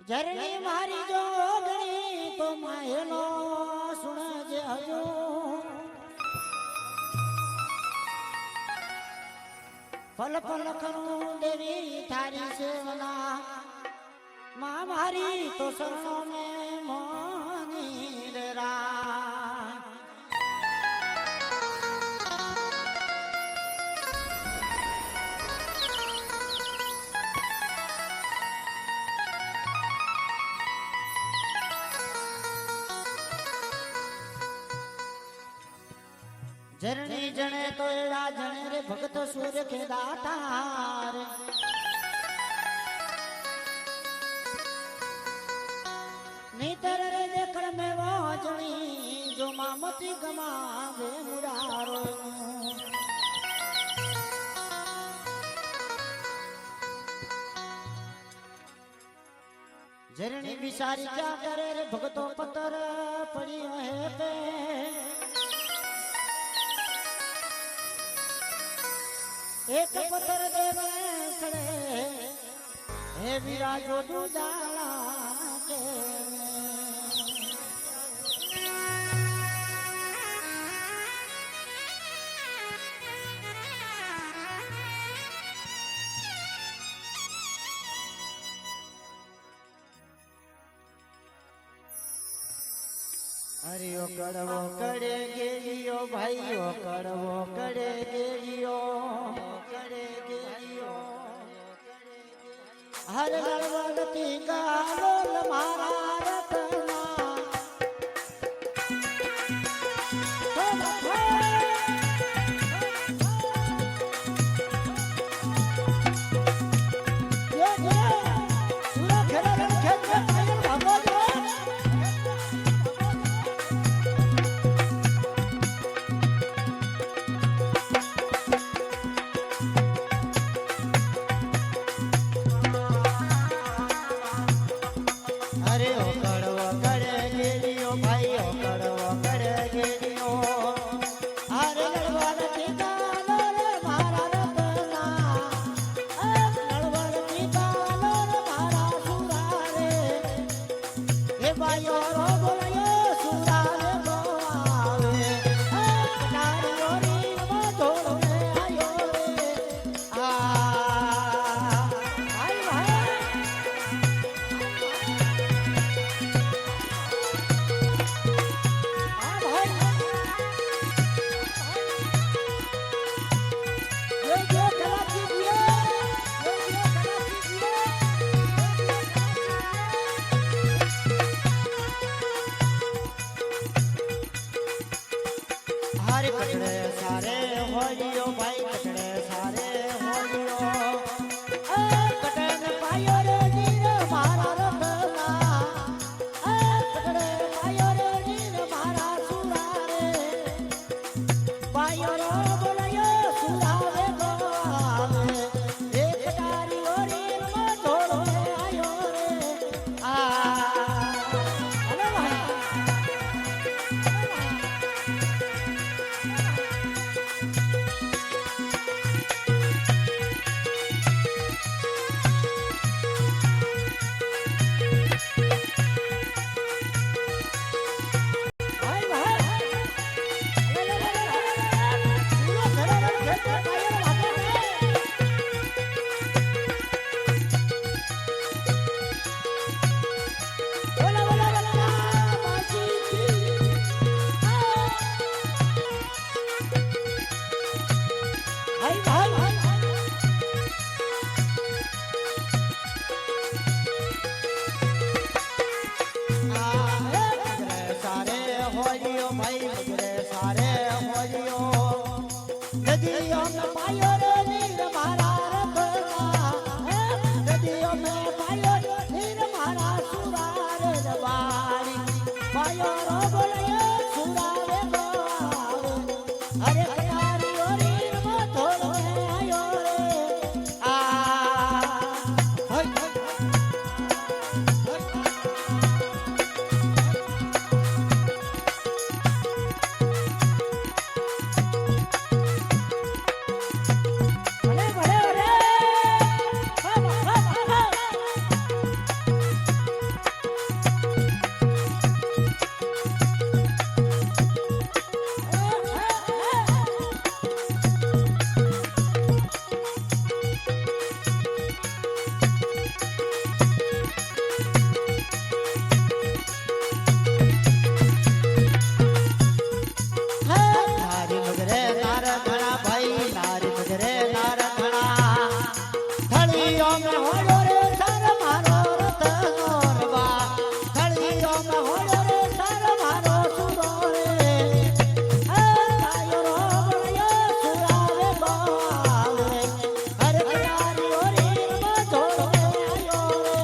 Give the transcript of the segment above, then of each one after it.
જરણી મારી જોગણી તો માયલો સુણજે હજુ પલ પલ કરું દેવી તારી સેવના માં મારી તો શરણો મે મોની રા जरणी जने तो एड़ा जने रे भगत सूर्य के दातार नीतर रे देखड़ में वो जनी जो मामती गमावे मुरारो जरणी बिसारी क्या करे रे भगतो पत्थर पड़ी है पे एक पत्थर देवे सड़े हे विराजो दूजाला के अरे ओ कड़वो कड़े गेलियो भाई ओ कड़वो कड़े गेलियो हर गड़बड़ती गालोल मारा रतना નાર ઘણા ભાઈ નારી મજરે નાર ઘણા થળીઓ મે હોડો રે સર મારો રતનોરવા થળીઓ મે હોડો રે સર મારો સુરો રે આયો રો બળયો સુરાવે બાવે અરે પ્યારી ઓરી મધોડો આયો રે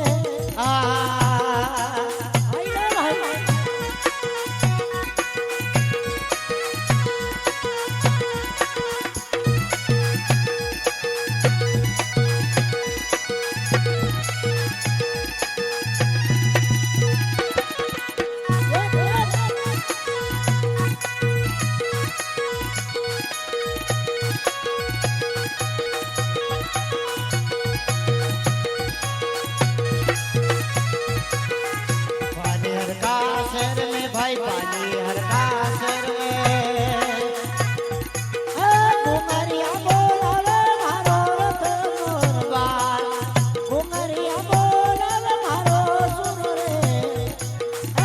शहर में भाई पानी हर का शहर में घुमरिया बोलावे मारो रतनोरवा घुमरिया बोलावे मारो सुर रे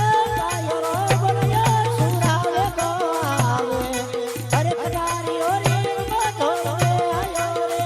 आयो रो बड़या सुरावे गावे अरे प्यारी ओरी मधोड़े आयो रे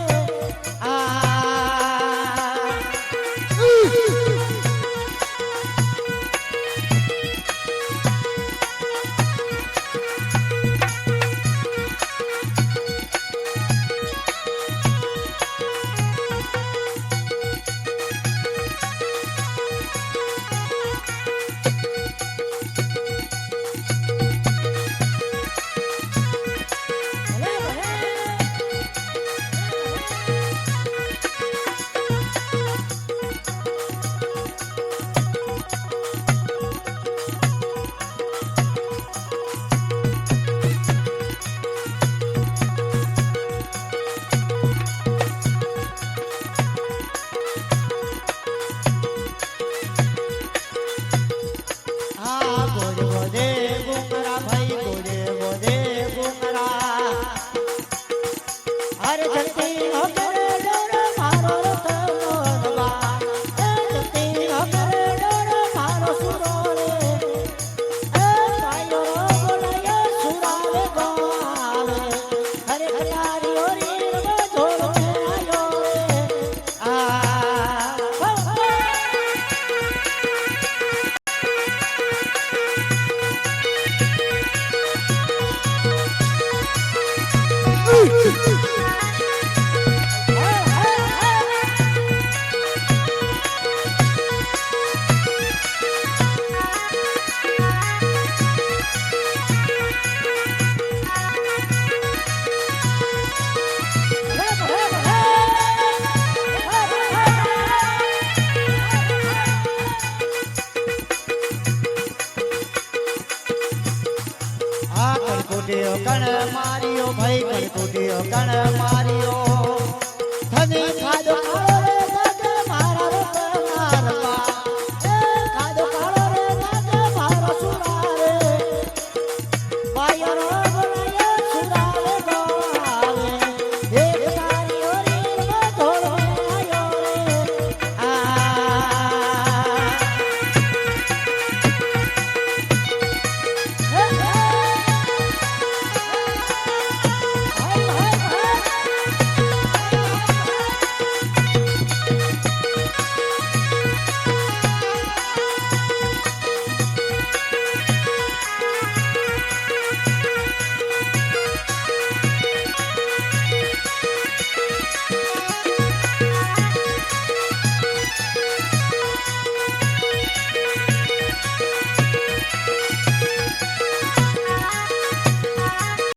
કણ માર્યો ભાઈ કણ માર્યો